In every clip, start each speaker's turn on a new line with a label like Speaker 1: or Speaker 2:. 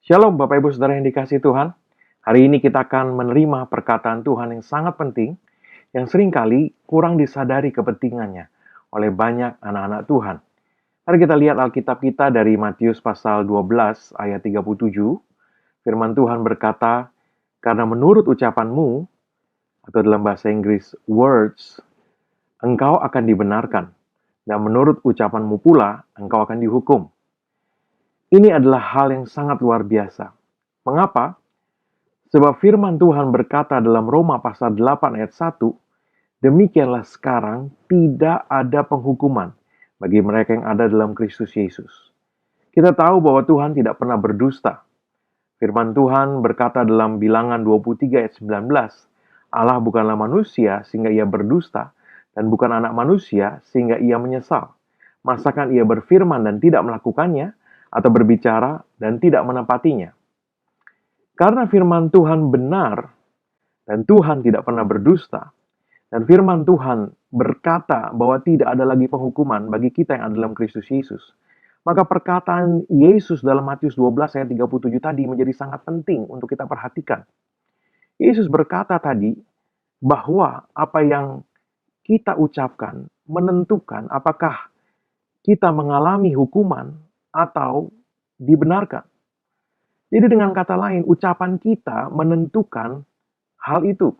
Speaker 1: Shalom Bapak Ibu Saudara yang dikasihi Tuhan. Hari ini kita akan menerima perkataan Tuhan yang sangat penting, yang seringkali kurang disadari kepentingannya oleh banyak anak-anak Tuhan. Mari kita lihat Alkitab kita dari Matius pasal 12 ayat 37. Firman Tuhan berkata, "Karena menurut ucapanmu," atau dalam bahasa Inggris words, "engkau akan dibenarkan, dan menurut ucapanmu pula engkau akan dihukum." Ini adalah hal yang sangat luar biasa. Mengapa? Sebab firman Tuhan berkata dalam Roma pasal 8 ayat 1, "Demikianlah sekarang tidak ada penghukuman bagi mereka yang ada dalam Kristus Yesus." Kita tahu bahwa Tuhan tidak pernah berdusta. Firman Tuhan berkata dalam Bilangan 23 ayat 19, "Allah bukanlah manusia sehingga ia berdusta, dan bukan anak manusia sehingga ia menyesal. Masakan ia berfirman dan tidak melakukannya, atau berbicara dan tidak menepatinya?" Karena firman Tuhan benar, dan Tuhan tidak pernah berdusta, dan firman Tuhan berkata bahwa tidak ada lagi penghukuman bagi kita yang ada dalam Kristus Yesus, maka perkataan Yesus dalam Matius 12 ayat 37 tadi menjadi sangat penting untuk kita perhatikan. Yesus berkata tadi bahwa apa yang kita ucapkan menentukan apakah kita mengalami hukuman atau dibenarkan. Jadi dengan kata lain, ucapan kita menentukan hal itu.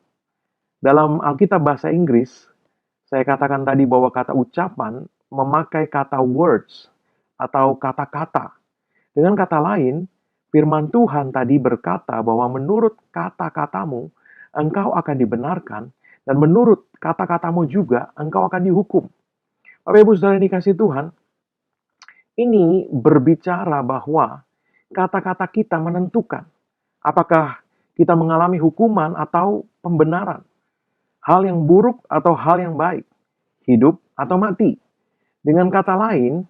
Speaker 1: Dalam Alkitab bahasa Inggris, saya katakan tadi bahwa kata ucapan memakai kata words atau kata-kata. Dengan kata lain, firman Tuhan tadi berkata bahwa menurut kata-katamu, engkau akan dibenarkan, dan menurut kata-katamu juga, engkau akan dihukum. Bapak Ibu Saudara yang dikasihi Tuhan, ini berbicara bahwa kata-kata kita menentukan apakah kita mengalami hukuman atau pembenaran, hal yang buruk atau hal yang baik, hidup atau mati. Dengan kata lain,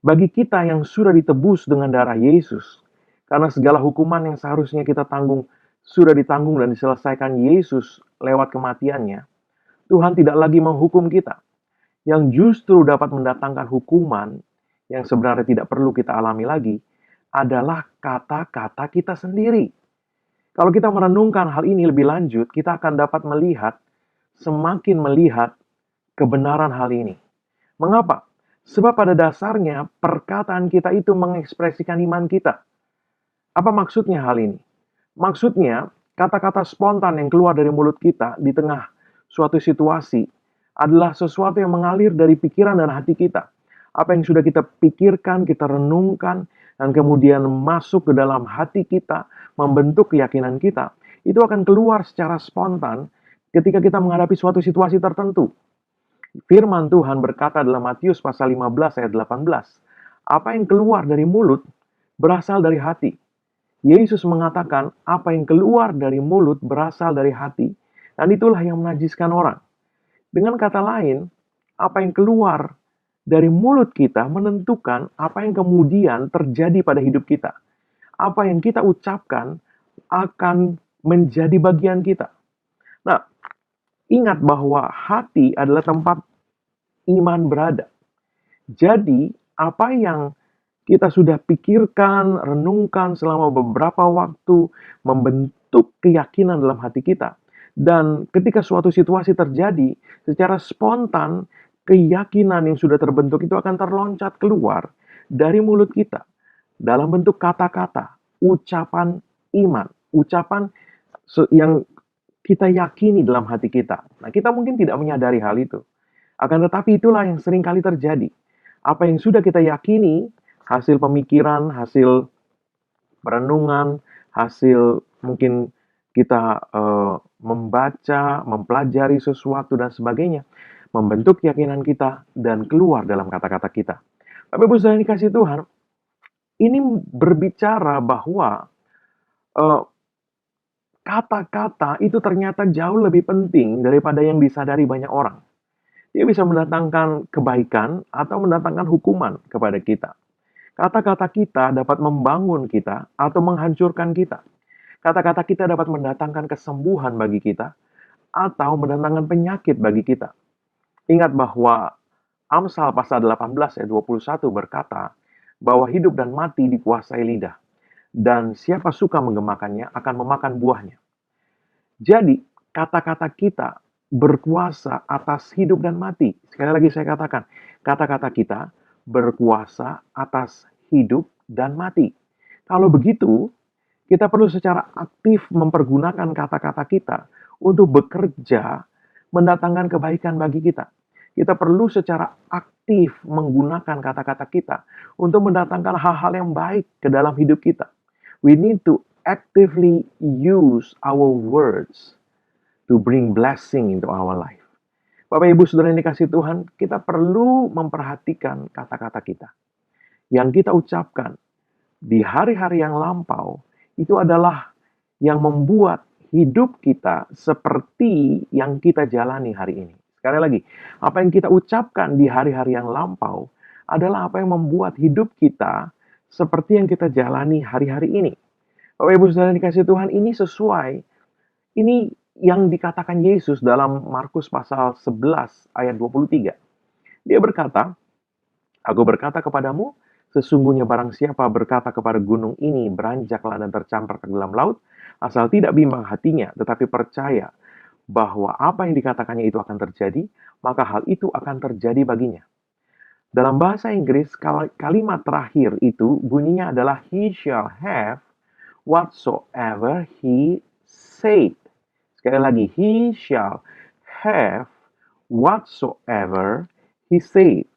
Speaker 1: bagi kita yang sudah ditebus dengan darah Yesus, karena segala hukuman yang seharusnya kita tanggung sudah ditanggung dan diselesaikan Yesus lewat kematiannya, Tuhan tidak lagi menghukum kita. Yang justru dapat mendatangkan hukuman yang sebenarnya tidak perlu kita alami lagi adalah kata-kata kita sendiri. Kalau kita merenungkan hal ini lebih lanjut, kita akan dapat semakin melihat kebenaran hal ini. Mengapa? Sebab pada dasarnya perkataan kita itu mengekspresikan iman kita. Apa maksudnya hal ini? Maksudnya, kata-kata spontan yang keluar dari mulut kita di tengah suatu situasi adalah sesuatu yang mengalir dari pikiran dan hati kita. Apa yang sudah kita pikirkan, kita renungkan, dan kemudian masuk ke dalam hati kita, membentuk keyakinan kita, itu akan keluar secara spontan ketika kita menghadapi suatu situasi tertentu. Firman Tuhan berkata dalam Matius pasal 15 ayat 18, apa yang keluar dari mulut berasal dari hati. Yesus mengatakan apa yang keluar dari mulut berasal dari hati, dan itulah yang menajiskan orang. Dengan kata lain, apa yang keluar dari mulut kita menentukan apa yang kemudian terjadi pada hidup kita. Apa yang kita ucapkan akan menjadi bagian kita. Nah, ingat bahwa hati adalah tempat iman berada. Jadi, apa yang kita sudah pikirkan, renungkan selama beberapa waktu, membentuk keyakinan dalam hati kita. Dan ketika suatu situasi terjadi, secara spontan, keyakinan yang sudah terbentuk itu akan terloncat keluar dari mulut kita dalam bentuk kata-kata, ucapan iman, ucapan yang kita yakini dalam hati kita. Nah, kita mungkin tidak menyadari hal itu. Akan tetapi itulah yang sering kali terjadi. Apa yang sudah kita yakini, hasil pemikiran, hasil perenungan, hasil mungkin kita membaca, mempelajari sesuatu dan sebagainya, membentuk keyakinan kita dan keluar dalam kata-kata kita. Bapak Ibu Saudara yang dikasihi Tuhan, ini berbicara bahwa kata-kata itu ternyata jauh lebih penting daripada yang disadari banyak orang. Dia bisa mendatangkan kebaikan atau mendatangkan hukuman kepada kita. Kata-kata kita dapat membangun kita atau menghancurkan kita. Kata-kata kita dapat mendatangkan kesembuhan bagi kita atau mendatangkan penyakit bagi kita. Ingat bahwa Amsal pasal 18 ayat 21 berkata bahwa hidup dan mati dikuasai lidah. dan siapa suka menggemakannya akan memakan buahnya. Jadi, kata-kata kita berkuasa atas hidup dan mati. Sekali lagi saya katakan, kata-kata kita berkuasa atas hidup dan mati. Kalau begitu, kita perlu secara aktif mempergunakan kata-kata kita untuk bekerja mendatangkan kebaikan bagi kita. Kita perlu secara aktif menggunakan kata-kata kita untuk mendatangkan hal-hal yang baik ke dalam hidup kita. We need to actively use our words to bring blessing into our life. Bapak Ibu Saudara yang dikasihi Tuhan, kita perlu memperhatikan kata-kata kita. Yang kita ucapkan di hari-hari yang lampau, itu adalah yang membuat hidup kita seperti yang kita jalani hari ini. Sekali lagi, apa yang kita ucapkan di hari-hari yang lampau adalah apa yang membuat hidup kita seperti yang kita jalani hari-hari ini. Bapak Ibu Saudara yang dikasihi Tuhan, ini sesuai. Ini yang dikatakan Yesus dalam Markus pasal 11 ayat 23. Dia berkata, "Aku berkata kepadamu, sesungguhnya barang siapa berkata kepada gunung ini, beranjaklah dan tercampur ke dalam laut, asal tidak bimbang hatinya, tetapi percaya bahwa apa yang dikatakannya itu akan terjadi, maka hal itu akan terjadi baginya." Dalam bahasa Inggris, kalimat terakhir itu bunyinya adalah "He shall have whatsoever he said." Sekali lagi, "He shall have whatsoever he said."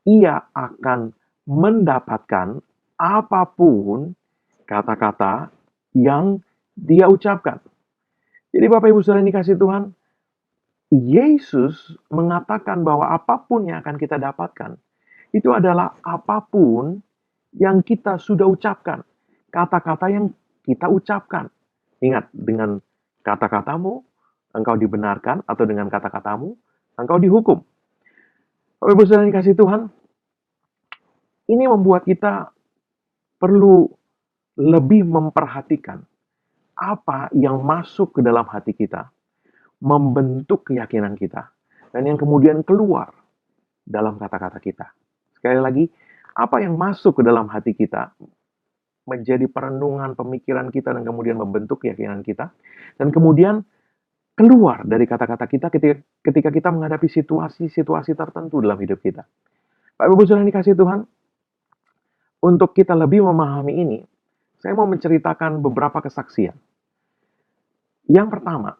Speaker 1: Ia akan mendapatkan apapun kata-kata yang dia ucapkan. Jadi Bapak Ibu Saudara yang dikasihi Tuhan, Yesus mengatakan bahwa apapun yang akan kita dapatkan, itu adalah apapun yang kita sudah ucapkan. Kata-kata yang kita ucapkan. Ingat, dengan kata-katamu, engkau dibenarkan, atau dengan kata-katamu, engkau dihukum. Bapak Ibu Saudara yang dikasihi Tuhan, ini membuat kita perlu lebih memperhatikan apa yang masuk ke dalam hati kita, membentuk keyakinan kita, dan yang kemudian keluar dalam kata-kata kita. Sekali lagi, apa yang masuk ke dalam hati kita menjadi perenungan pemikiran kita dan kemudian membentuk keyakinan kita, dan kemudian keluar dari kata-kata kita ketika kita menghadapi situasi-situasi tertentu dalam hidup kita. Bapak Ibu Saudara yang dikasihi Tuhan, untuk kita lebih memahami ini, saya mau menceritakan beberapa kesaksian. Yang pertama,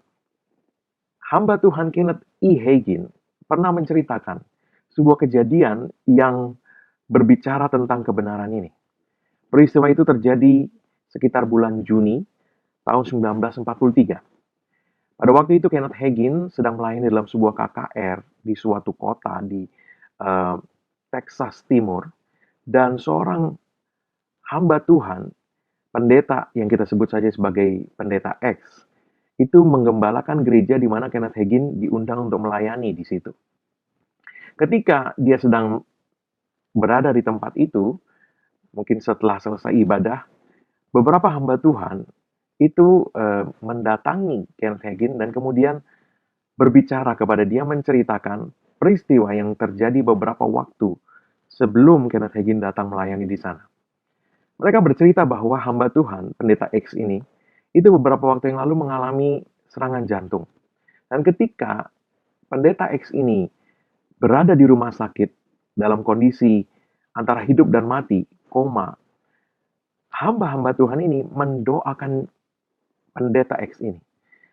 Speaker 1: hamba Tuhan Kenneth E. Hagin pernah menceritakan sebuah kejadian yang berbicara tentang kebenaran ini. Peristiwa itu terjadi sekitar bulan Juni tahun 1943. Pada waktu itu Kenneth Hagin sedang melayani dalam sebuah KKR di suatu kota di Texas Timur, dan seorang hamba Tuhan, pendeta yang kita sebut saja sebagai pendeta X, itu menggembalakan gereja di mana Kenneth Hagin diundang untuk melayani di situ. Ketika dia sedang berada di tempat itu, mungkin setelah selesai ibadah, beberapa hamba Tuhan itu mendatangi Kenneth Hagin dan kemudian berbicara kepada dia, menceritakan peristiwa yang terjadi beberapa waktu sebelum Kenneth Hagin datang melayani di sana. Mereka bercerita bahwa hamba Tuhan, pendeta X ini, itu beberapa waktu yang lalu mengalami serangan jantung. Dan ketika pendeta X ini berada di rumah sakit dalam kondisi antara hidup dan mati, koma, hamba-hamba Tuhan ini mendoakan pendeta X ini.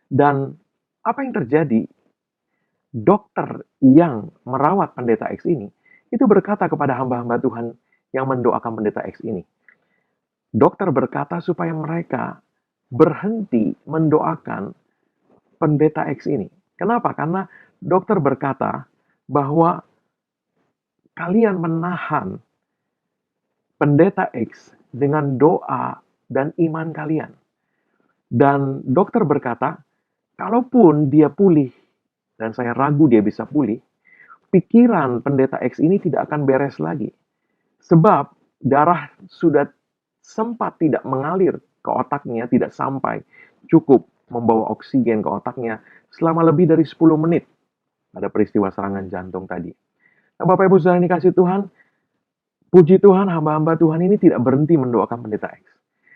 Speaker 1: Dan apa yang terjadi? Dokter yang merawat pendeta X ini, itu berkata kepada hamba-hamba Tuhan yang mendoakan pendeta X ini. Dokter berkata supaya mereka berhenti mendoakan pendeta X ini. Kenapa? Karena dokter berkata bahwa kalian menahan pendeta X dengan doa dan iman kalian. Dan dokter berkata, kalaupun dia pulih, dan saya ragu dia bisa pulih, pikiran pendeta X ini tidak akan beres lagi. Sebab darah sudah sempat tidak mengalir ke otaknya, tidak sampai cukup membawa oksigen ke otaknya selama lebih dari 10 menit pada peristiwa serangan jantung tadi. Nah, Bapak Ibu Saudara yang dikasihi Tuhan, puji Tuhan, hamba-hamba Tuhan ini tidak berhenti mendoakan pendeta X.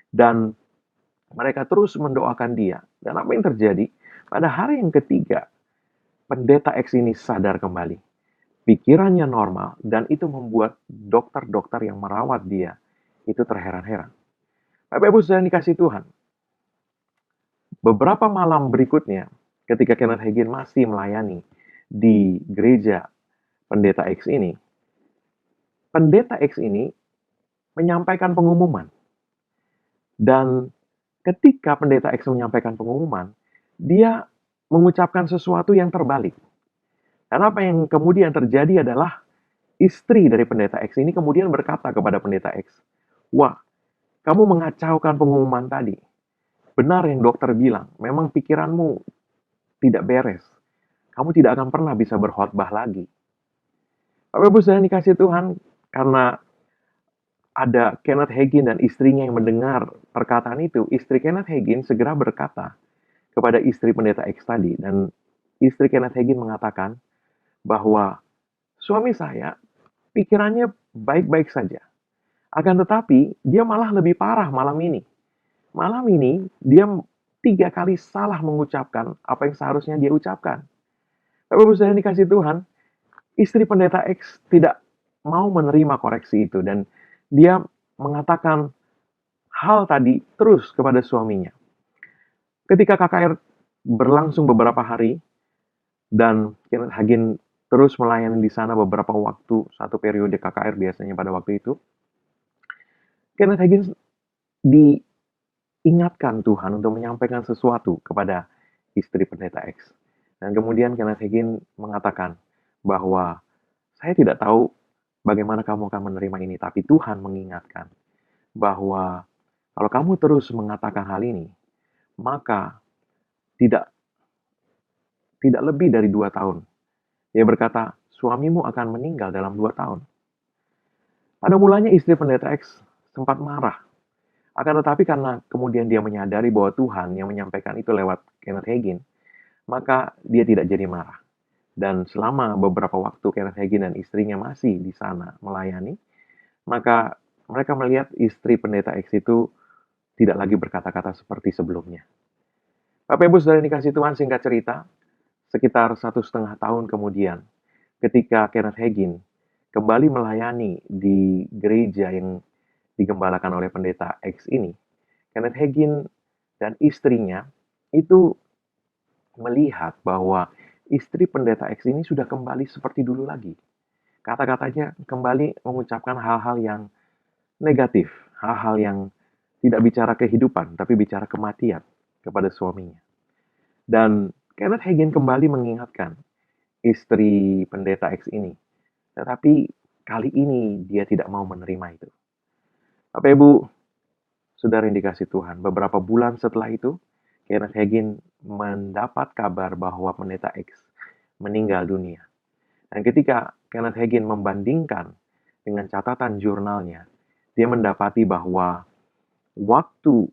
Speaker 1: Dan mereka terus mendoakan dia. Dan apa yang terjadi? Pada hari yang ketiga, pendeta X ini sadar kembali. Pikirannya normal, dan itu membuat dokter-dokter yang merawat dia itu terheran-heran. Bapak Ibu sudah dikasih Tuhan. Beberapa malam berikutnya, ketika Kenneth Hagin masih melayani di gereja pendeta X ini, pendeta X ini menyampaikan pengumuman. Dan ketika pendeta X menyampaikan pengumuman, dia mengucapkan sesuatu yang terbalik. Dan apa yang kemudian terjadi adalah istri dari pendeta X ini kemudian berkata kepada pendeta X, "Wah, kamu mengacaukan pengumuman tadi. Benar yang dokter bilang, memang pikiranmu tidak beres. Kamu tidak akan pernah bisa berkhotbah lagi." Bapak Ibu sudah dikasih Tuhan, karena ada Kenneth Hagin dan istrinya yang mendengar perkataan itu, istri Kenneth Hagin segera berkata kepada istri pendeta X tadi, dan istri Kenneth Hagin mengatakan bahwa suami saya pikirannya baik-baik saja. Akan tetapi, dia malah lebih parah malam ini. Malam ini, dia 3 kali salah mengucapkan apa yang seharusnya dia ucapkan. Bapak Ibu saudara yang dikasih Tuhan, istri pendeta X tidak mau menerima koreksi itu, dan dia mengatakan hal tadi terus kepada suaminya. Ketika KKR berlangsung beberapa hari, dan Kenneth Hagin terus melayani di sana beberapa waktu, satu periode KKR biasanya pada waktu itu, Kenneth Hagin diingatkan Tuhan untuk menyampaikan sesuatu kepada istri pendeta X. Dan kemudian Kenneth Hagin mengatakan bahwa saya tidak tahu bagaimana kamu akan menerima ini, tapi Tuhan mengingatkan bahwa kalau kamu terus mengatakan hal ini, maka tidak tidak lebih dari 2 tahun. Dia berkata, suamimu akan meninggal dalam 2 tahun. Pada mulanya istri pendeta X sempat marah. Akan tetapi karena kemudian dia menyadari bahwa Tuhan yang menyampaikan itu lewat Kenneth Hagin, maka dia tidak jadi marah. Dan selama beberapa waktu Kenneth Hagin dan istrinya masih di sana melayani, maka mereka melihat istri pendeta X itu tidak lagi berkata-kata seperti sebelumnya. Bapak Ibu saudara yang dikasih Tuhan, singkat cerita, sekitar 1,5 tahun kemudian, ketika Kenneth Hagin kembali melayani di gereja yang digembalakan oleh pendeta X ini, Kenneth Hagin dan istrinya itu melihat bahwa istri pendeta X ini sudah kembali seperti dulu lagi. Kata-katanya kembali mengucapkan hal-hal yang negatif, hal-hal yang tidak bicara kehidupan, tapi bicara kematian kepada suaminya. Dan Kenneth Hagin kembali mengingatkan istri pendeta X ini. Tetapi kali ini dia tidak mau menerima itu. Bapak Ibu, saudara yang dikasih Tuhan, beberapa bulan setelah itu, Kenneth Hagin mendapat kabar bahwa pendeta X meninggal dunia. Dan ketika Kenneth Hagin membandingkan dengan catatan jurnalnya, dia mendapati bahwa waktu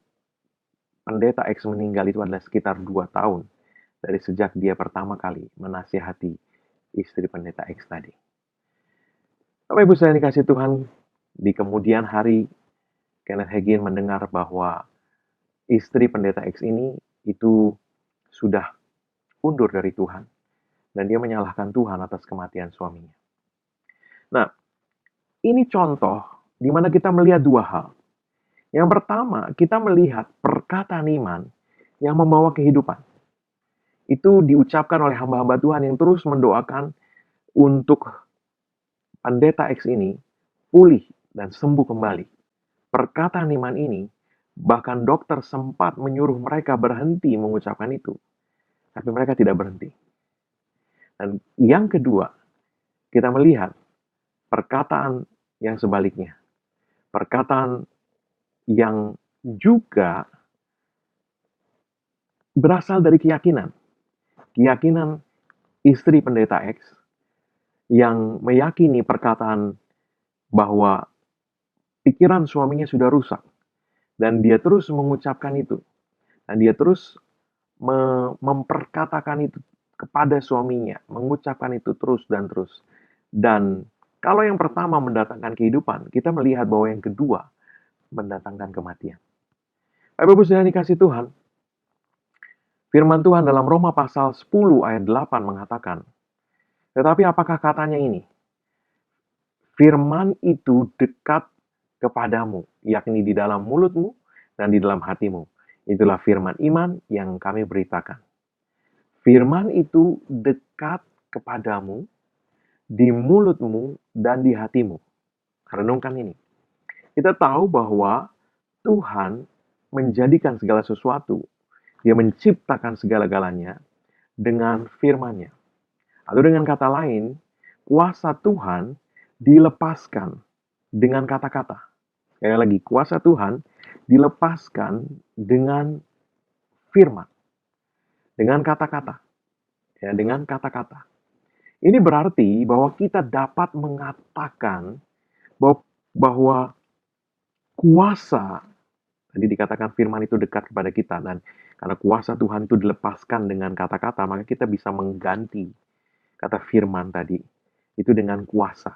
Speaker 1: pendeta X meninggal itu adalah sekitar 2 tahun dari sejak dia pertama kali menasihati istri pendeta X tadi. Bapak Ibu saya dikasih Tuhan, di kemudian hari Kenneth Hagin mendengar bahwa istri pendeta X ini itu sudah undur dari Tuhan, dan dia menyalahkan Tuhan atas kematian suaminya. Nah, ini contoh di mana kita melihat 2 hal. Yang pertama, kita melihat perkataan iman yang membawa kehidupan. Itu diucapkan oleh hamba-hamba Tuhan yang terus mendoakan untuk pendeta X ini pulih dan sembuh kembali. Perkataan iman ini, bahkan dokter sempat menyuruh mereka berhenti mengucapkan itu. Tapi mereka tidak berhenti. Dan yang kedua, kita melihat perkataan yang sebaliknya. Perkataan yang juga berasal dari keyakinan. Keyakinan istri pendeta X yang meyakini perkataan bahwa pikiran suaminya sudah rusak. Dan dia terus mengucapkan itu. Dan dia terus memperkatakan itu kepada suaminya. Mengucapkan itu terus dan terus. Dan kalau yang pertama mendatangkan kehidupan, kita melihat bahwa yang kedua mendatangkan kematian. Bapak Ibu saudara dikasih Tuhan, firman Tuhan dalam Roma pasal 10 ayat 8 mengatakan, tetapi apakah katanya ini? Firman itu dekat kepadamu, yakni di dalam mulutmu dan di dalam hatimu. Itulah firman iman yang kami beritakan. Firman itu dekat kepadamu, di mulutmu dan di hatimu. Renungkan ini. Kita tahu bahwa Tuhan menjadikan segala sesuatu. Dia menciptakan segala-galanya dengan firman-Nya. Atau dengan kata lain, kuasa Tuhan dilepaskan dengan kata-kata. Sekali lagi, kuasa Tuhan dilepaskan dengan firman, dengan kata-kata. Ya, dengan kata-kata. Ini berarti bahwa kita dapat mengatakan bahwa kuasa, tadi dikatakan firman itu dekat kepada kita, dan karena kuasa Tuhan itu dilepaskan dengan kata-kata, maka kita bisa mengganti kata firman tadi itu dengan kuasa.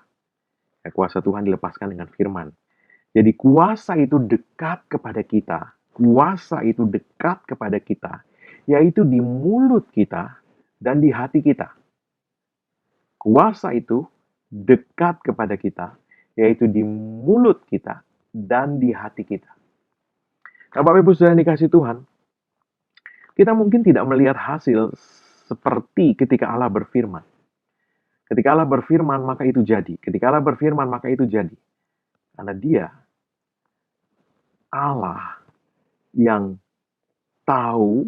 Speaker 1: Ya, kuasa Tuhan dilepaskan dengan firman. Jadi kuasa itu dekat kepada kita. Kuasa itu dekat kepada kita, yaitu di mulut kita dan di hati kita. Kuasa itu dekat kepada kita, yaitu di mulut kita dan di hati kita. Nah, Bapak Ibu saudara yang dikasih Tuhan, kita mungkin tidak melihat hasil seperti ketika Allah berfirman. Ketika Allah berfirman, maka itu jadi. Ketika Allah berfirman, maka itu jadi. Karena Dia Allah yang tahu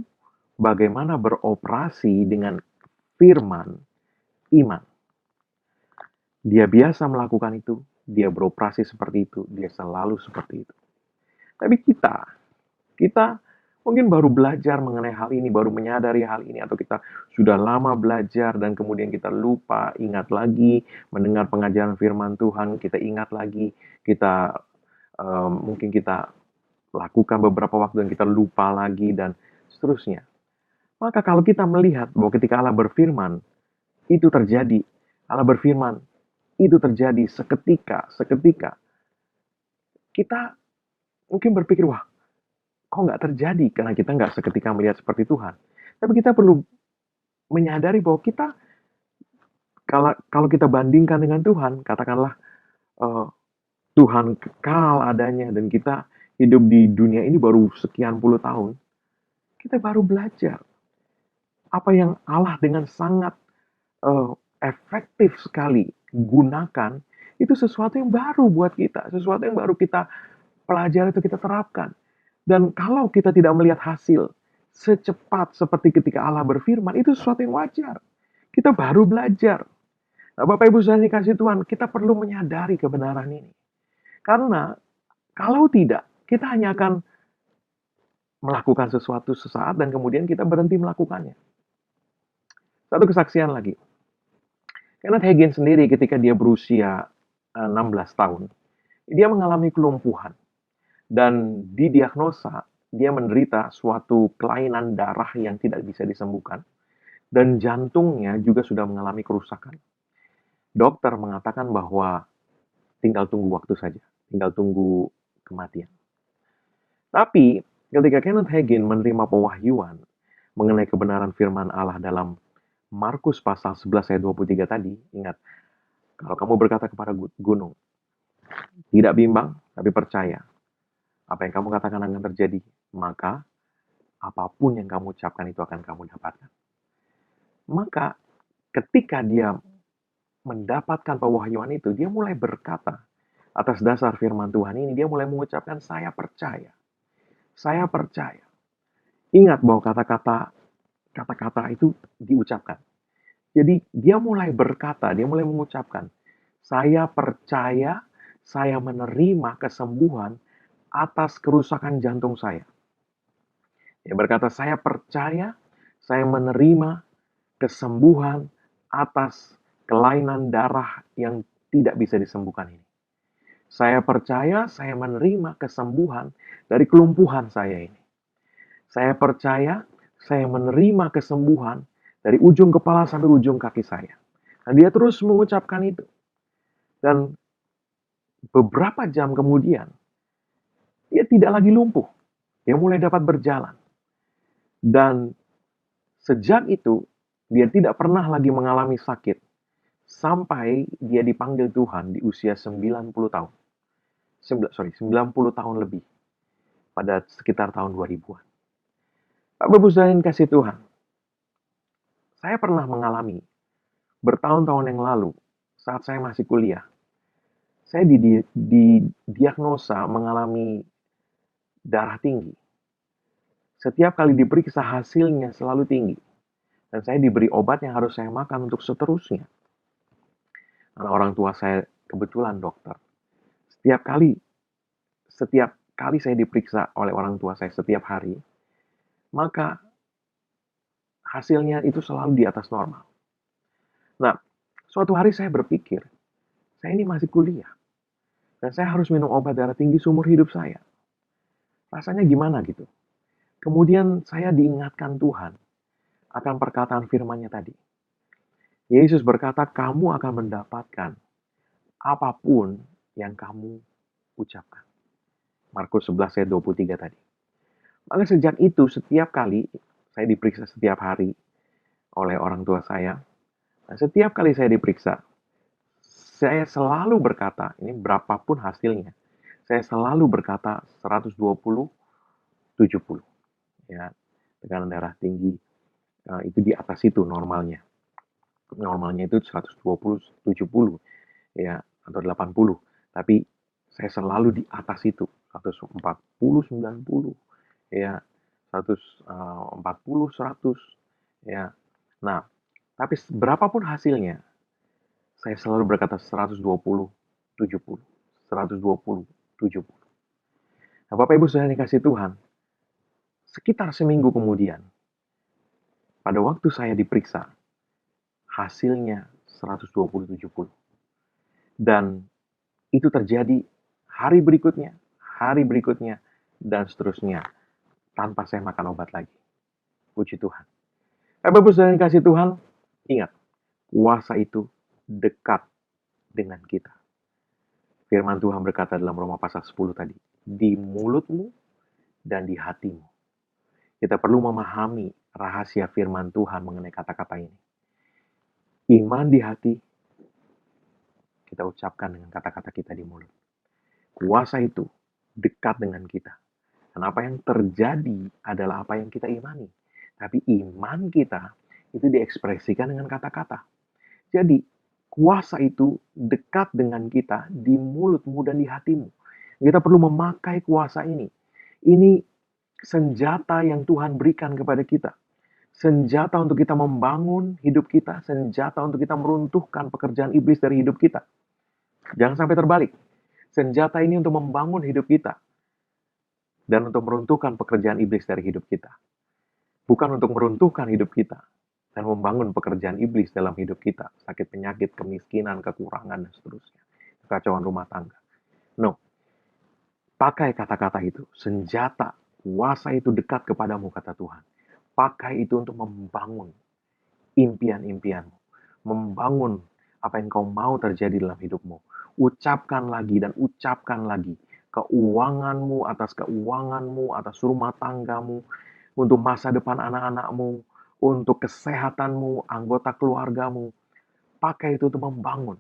Speaker 1: bagaimana beroperasi dengan firman iman. Dia biasa melakukan itu, dia beroperasi seperti itu, dia selalu seperti itu. Tapi kita mungkin baru belajar mengenai hal ini, baru menyadari hal ini, atau kita sudah lama belajar dan kemudian kita lupa, ingat lagi, mendengar pengajaran firman Tuhan, kita ingat lagi, mungkin kita lakukan beberapa waktu dan kita lupa lagi, dan seterusnya. Maka kalau kita melihat bahwa ketika Allah berfirman, itu terjadi. Allah berfirman, itu terjadi seketika. Kita mungkin berpikir, wah, kok nggak terjadi? Karena kita nggak seketika melihat seperti Tuhan. Tapi kita perlu menyadari bahwa kita, kalau kita bandingkan dengan Tuhan, katakanlah Tuhan kekal adanya dan kita hidup di dunia ini baru sekian puluh tahun, kita baru belajar apa yang Allah dengan sangat efektif sekali gunakan, itu sesuatu yang baru buat kita, sesuatu yang baru kita pelajari atau kita terapkan. Dan kalau kita tidak melihat hasil secepat seperti ketika Allah berfirman, itu sesuatu yang wajar. Kita baru belajar. Nah, Bapak Ibu saudara dikasih Tuhan, kita perlu menyadari kebenaran ini. Karena kalau tidak, kita hanya akan melakukan sesuatu sesaat dan kemudian kita berhenti melakukannya. Satu kesaksian lagi. Kenneth Hagin sendiri ketika dia berusia 16 tahun, dia mengalami kelumpuhan. Dan didiagnosa, dia menderita suatu kelainan darah yang tidak bisa disembuhkan. Dan jantungnya juga sudah mengalami kerusakan. Dokter mengatakan bahwa tinggal tunggu waktu saja, tinggal tunggu kematian. Tapi ketika Kenneth Hagin menerima pewahyuan mengenai kebenaran firman Allah dalam Markus pasal 11 ayat 23 tadi, ingat, kalau kamu berkata kepada gunung, tidak bimbang, tapi percaya, apa yang kamu katakan akan terjadi, maka apapun yang kamu ucapkan itu akan kamu dapatkan. Maka ketika dia mendapatkan pewahyuan itu, dia mulai berkata, atas dasar firman Tuhan ini, dia mulai mengucapkan, saya percaya. Saya percaya. Ingat bahwa kata-kata itu diucapkan. Jadi dia mulai berkata, dia mulai mengucapkan, saya percaya, saya menerima kesembuhan atas kerusakan jantung saya. Dia berkata, saya percaya, saya menerima kesembuhan atas kelainan darah yang tidak bisa disembuhkan ini. Saya percaya, saya menerima kesembuhan dari kelumpuhan saya ini. Saya percaya, saya menerima kesembuhan dari ujung kepala sampai ujung kaki saya. Dan dia terus mengucapkan itu. Dan beberapa jam kemudian, dia tidak lagi lumpuh. Dia mulai dapat berjalan. Dan sejak itu, dia tidak pernah lagi mengalami sakit. Sampai dia dipanggil Tuhan di usia 90 tahun. 90 tahun lebih. Pada sekitar tahun 2000-an. Bapak Ibu Saudara yang kasih Tuhan, saya pernah mengalami bertahun-tahun yang lalu, saat saya masih kuliah, saya didiagnosa mengalami darah tinggi. Setiap kali diperiksa hasilnya selalu tinggi. Dan saya diberi obat yang harus saya makan untuk seterusnya. Karena orang tua saya kebetulan dokter. Setiap kali saya diperiksa oleh orang tua saya setiap hari, maka hasilnya itu selalu di atas normal. Nah, suatu hari saya berpikir, saya ini masih kuliah. Dan saya harus minum obat darah tinggi seumur hidup saya. Rasanya gimana gitu? Kemudian saya diingatkan Tuhan akan perkataan firman-Nya tadi. Yesus berkata, kamu akan mendapatkan apapun yang kamu ucapkan. Markus 11 ayat 23 tadi. Maka sejak itu setiap kali saya diperiksa setiap hari oleh orang tua saya. Dan setiap kali saya diperiksa, saya selalu berkata, ini berapapun hasilnya, saya selalu berkata 120, 70. Ya, tekanan darah tinggi itu di atas itu normalnya. Normalnya itu 120, 70 ya atau 80. Tapi saya selalu di atas itu, 140, 90 ya, 140, 100 ya. Nah, tapi berapapun hasilnya, saya selalu berkata 120, 70. 120, 70. Nah, Bapak Ibu sudah dikasih Tuhan, sekitar seminggu kemudian, pada waktu saya diperiksa, hasilnya 120, 70. Dan itu terjadi hari berikutnya, dan seterusnya, tanpa saya makan obat lagi. Puji Tuhan. Bapak Ibu saudara yang kasih Tuhan, ingat, kuasa itu dekat dengan kita. Firman Tuhan berkata dalam Roma pasal 10 tadi, di mulutmu dan di hatimu. Kita perlu memahami rahasia firman Tuhan mengenai kata-kata ini. Iman di hati, kita ucapkan dengan kata-kata kita di mulut. Kuasa itu dekat dengan kita. Dan apa yang terjadi adalah apa yang kita imani. Tapi iman kita itu diekspresikan dengan kata-kata. Jadi, kuasa itu dekat dengan kita di mulutmu dan di hatimu. Kita perlu memakai kuasa ini. Ini senjata yang Tuhan berikan kepada kita. Senjata untuk kita membangun hidup kita. Senjata untuk kita meruntuhkan pekerjaan iblis dari hidup kita. Jangan sampai terbalik. Senjata ini untuk membangun hidup kita. Dan untuk meruntuhkan pekerjaan iblis dari hidup kita. Bukan untuk meruntuhkan hidup kita. Dan membangun pekerjaan iblis dalam hidup kita. Sakit penyakit, kemiskinan, kekurangan, dan seterusnya. Kekacauan rumah tangga. No. Pakai kata-kata itu. Senjata, kuasa itu dekat kepadamu, kata Tuhan. Pakai itu untuk membangun impian-impianmu. Membangun apa yang kau mau terjadi dalam hidupmu. Ucapkan lagi dan ucapkan lagi. Keuanganmu, atas rumah tanggamu, untuk masa depan anak-anakmu, untuk kesehatanmu, anggota keluargamu. Pakai itu untuk membangun.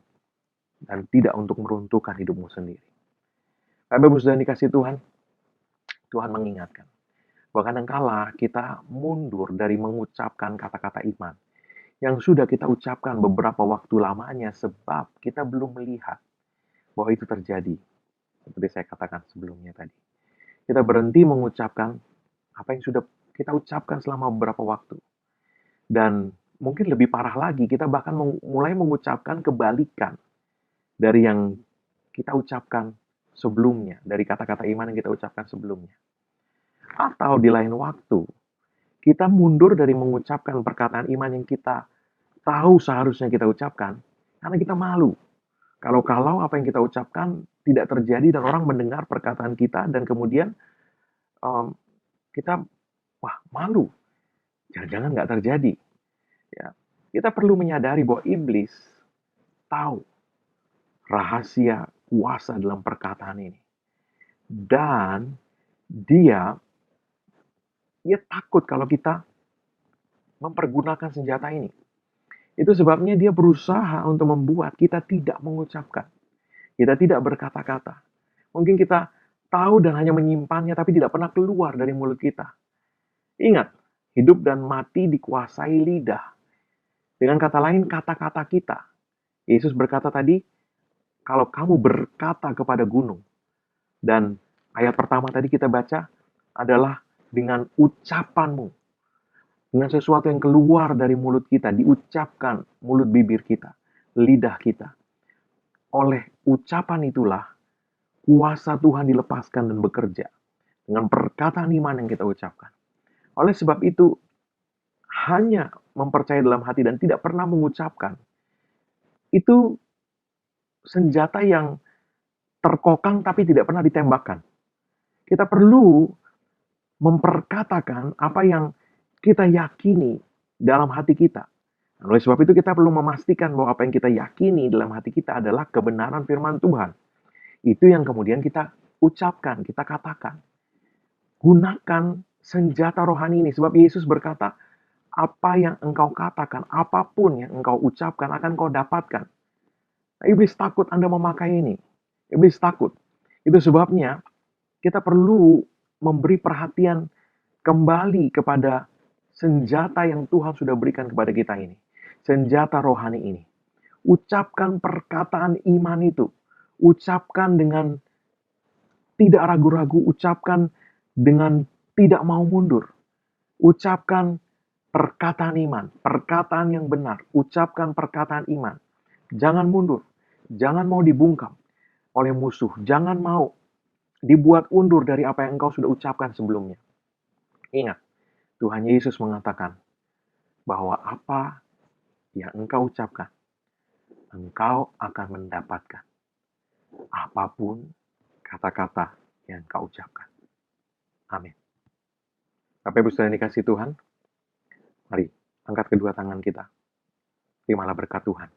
Speaker 1: Dan tidak untuk meruntuhkan hidupmu sendiri. Bapak Ibu sudah dikasih Tuhan, Tuhan mengingatkan. Bahwa kadangkala kita mundur dari mengucapkan kata-kata iman. Yang sudah kita ucapkan beberapa waktu lamanya sebab kita belum melihat bahwa itu terjadi. Seperti saya katakan sebelumnya tadi. Kita berhenti mengucapkan apa yang sudah kita ucapkan selama beberapa waktu. Dan mungkin lebih parah lagi, kita bahkan mulai mengucapkan kebalikan dari yang kita ucapkan sebelumnya, dari kata-kata iman yang kita ucapkan sebelumnya. Atau di lain waktu, kita mundur dari mengucapkan perkataan iman yang kita tahu seharusnya kita ucapkan, karena kita malu. Kalau apa yang kita ucapkan tidak terjadi dan orang mendengar perkataan kita dan kemudian kita malu. Jangan-jangan nggak terjadi. Ya, kita perlu menyadari bahwa iblis tahu rahasia kuasa dalam perkataan ini. Dan dia Dia takut kalau kita mempergunakan senjata ini. Itu sebabnya dia berusaha untuk membuat kita tidak mengucapkan. Kita tidak berkata-kata. Mungkin kita tahu dan hanya menyimpannya, tapi tidak pernah keluar dari mulut kita. Ingat, hidup dan mati dikuasai lidah. Dengan kata lain, kata-kata kita. Yesus berkata tadi, kalau kamu berkata kepada gunung, dan ayat pertama tadi kita baca adalah dengan ucapanmu, dengan sesuatu yang keluar dari mulut kita, diucapkan mulut bibir kita, lidah kita. Oleh ucapan itulah kuasa Tuhan dilepaskan dan bekerja dengan perkataan iman yang kita ucapkan. Oleh sebab itu, hanya mempercayai dalam hati dan tidak pernah mengucapkan, itu senjata yang terkokang tapi tidak pernah ditembakkan. Kita perlu memperkatakan apa yang kita yakini dalam hati kita. Oleh sebab itu kita perlu memastikan bahwa apa yang kita yakini dalam hati kita adalah kebenaran firman Tuhan. Itu yang kemudian kita ucapkan, kita katakan. Gunakan senjata rohani ini. Sebab Yesus berkata, apa yang engkau katakan, apapun yang engkau ucapkan akan kau dapatkan. Nah, iblis takut Anda memakai ini. Iblis takut. Itu sebabnya kita perlu memberi perhatian kembali kepada senjata yang Tuhan sudah berikan kepada kita ini. Senjata rohani ini. Ucapkan perkataan iman itu. Ucapkan dengan tidak ragu-ragu. Ucapkan dengan tidak mau mundur. Ucapkan perkataan iman. Perkataan yang benar. Ucapkan perkataan iman. Jangan mundur. Jangan mau dibungkam oleh musuh. Jangan mau dibuat undur dari apa yang engkau sudah ucapkan sebelumnya. Ingat, Tuhan Yesus mengatakan bahwa apa yang engkau ucapkan, engkau akan mendapatkan. Apapun kata-kata yang engkau ucapkan. Amin. Bapak Ibu saudara dikasih Tuhan, mari angkat kedua tangan kita. Terimalah berkat Tuhan.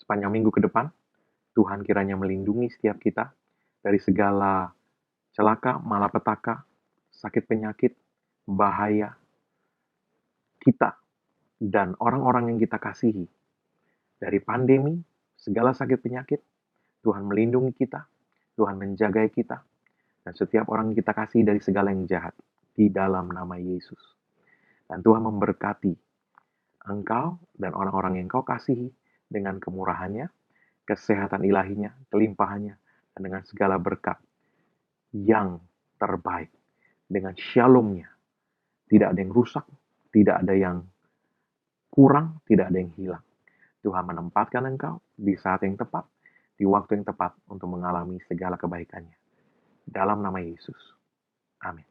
Speaker 1: Sepanjang minggu ke depan, Tuhan kiranya melindungi setiap kita dari segala celaka, malapetaka, sakit penyakit, bahaya kita dan orang-orang yang kita kasihi. Dari pandemi, segala sakit penyakit, Tuhan melindungi kita, Tuhan menjaga kita, dan setiap orang yang kita kasih dari segala yang jahat, di dalam nama Yesus. Dan Tuhan memberkati engkau dan orang-orang yang kau kasihi dengan kemurahannya, kesehatan ilahinya, kelimpahannya, dan dengan segala berkat yang terbaik. Dengan shalomnya, tidak ada yang rusak, tidak ada yang kurang, tidak ada yang hilang. Tuhan menempatkan engkau di saat yang tepat, di waktu yang tepat untuk mengalami segala kebaikannya. Dalam nama Yesus. Amin.